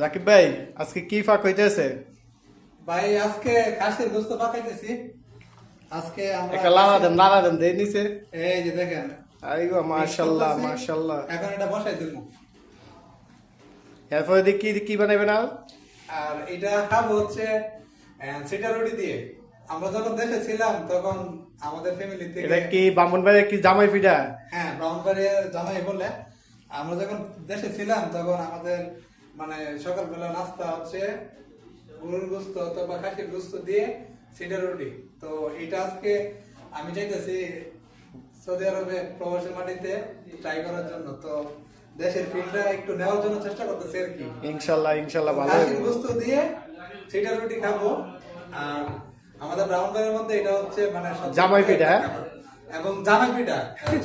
জাকিব ভাই আজকে কি ফাঁক হইতেছে? ভাই আজকে খাসির গোস্ত পাকাইতেছি। আজকে আমরা একটা লাড়া দেন দিয়ে নিছে। এই যে দেখেন আইগো mix মাশাআল্লাহ করতেছি। মাশাআল্লাহ। এখন এটা বসাই দিব। এরপরে দেখি কি বানাবেন আর? আর এটা খাবো হচ্ছে সিটা রুটি দিয়ে। আমরা যখন দেশে ছিলাম তখন আমাদের ফ্যামিলি থেকে এটা কি ব্রাহ্মণবাড়ির কি জামাই পিঠা? হ্যাঁ ব্রাহ্মণবাড়িয়া জামাই বলে আমরা যখন দেশে ছিলাম তখন আমাদের মানে সকালবেলা নাস্তা হচ্ছে গরুর গোস্ত অথবা খাসির গোস্ত দিয়ে সিটা রুটি। তো এটা আজকে আমি চাইতেছি সৌদি আরবে প্রবাসী মাটিতে ট্রাই করার জন্য। তো দেশের ফিল্ডটা একটু নেওয়ার জন্য চেষ্টা করতেছি আর কি। ইনশাআল্লাহ ইনশাআল্লাহ ভালো খাসির হবে। গোস্ত দিয়ে সিটা রুটি খাবো। আর আমাদের ব্রাহ্মণবাড়ির মধ্যে এটা হচ্ছে মানে সবচেয়ে জামাই পিঠা, হ্যাঁ? এবং জামাই পিঠা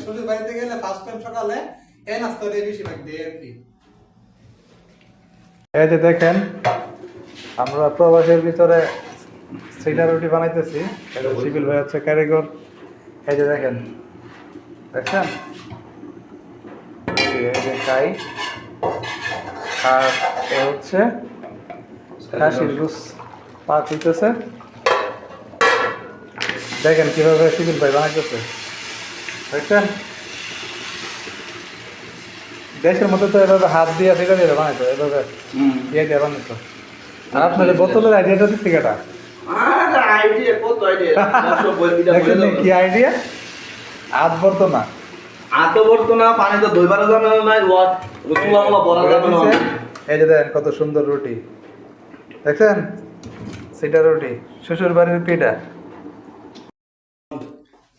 শ্বশুর বাড়িতে গেলে ফার্স্ট টাইম সকালে এই নাস্তাটাই বেশিরভাগ দিই আর কি। এই যে দেখেন আমরা প্রবাসের ভিতরে সিটা রুটি বানাইতেছি। এটা শিবিল ভাই হচ্ছে কারিগর। এই যে দেখেন দেখছেন এই যে খাই। আর এ হচ্ছে খাসির গোস্ত পাক হইতেছে। দেখেন কিভাবে শিবিল ভাই বানাইতেছে দেখছেন। দেশের মধ্যে তো এভাবে হাত দিয়ে ফেলে দিয়ে বানাইতো, এভাবে দিয়ে দিয়ে বানাইতো। আর আপনাদের বোতলের আইডিয়াটা দিচ্ছি কেটা দেখছেন কি আইডিয়া? হাত ভরতো না, পানি তো দইবার যাবে নাই বলা যাবে না। এই যে দেখেন কত সুন্দর রুটি দেখছেন, সেটা রুটি শ্বশুর বাড়ির পিঠা।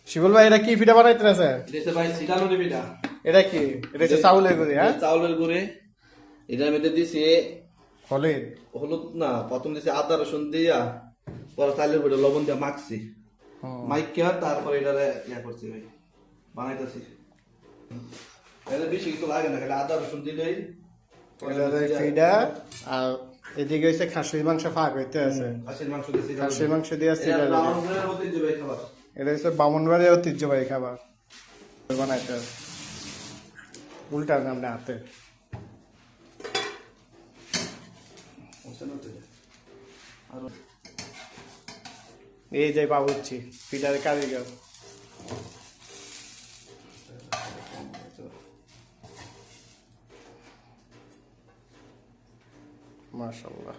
শিবুল ভাই এটা কি পিঠা বানাইতেছে? দেশে ভাই সিটালুরি পিঠা। এটা কি? এটা হচ্ছে চাউলের গুঁড়ি, হ্যাঁ? চাউলের গুঁড়ি। এটার মধ্যে দিছি হলুদ। হলুদ না, প্রথম দিছি আদা রসুন দিয়া, পরে চালের গুঁড়ি লবণ দিয়া মাখছি। মাইকা তারপরে এটারে ইয়া করছি ভাই, বানাইতেছি। এটা বেশি কিছু লাগে না, খালি আদা রসুন দিলেই পিঠা। আর এদিকে হচ্ছে খাসির মাংস ফাঁক হইতে আছে। খাসির মাংস দিছি। খাসির মাংস দিয়ে আছে। এটা ব্রাহ্মণবাড়িয়ার ঐতিহ্যবাহী খাবার। এটা হচ্ছে ব্রাহ্মণবাড়ির ঐতিহ্যবাহী খাবার বানাইতে আছে। উল্টা নামনে হাতে এই যে বাবুচ্ছি পিঠার কারিগর। মাশাআল্লাহ।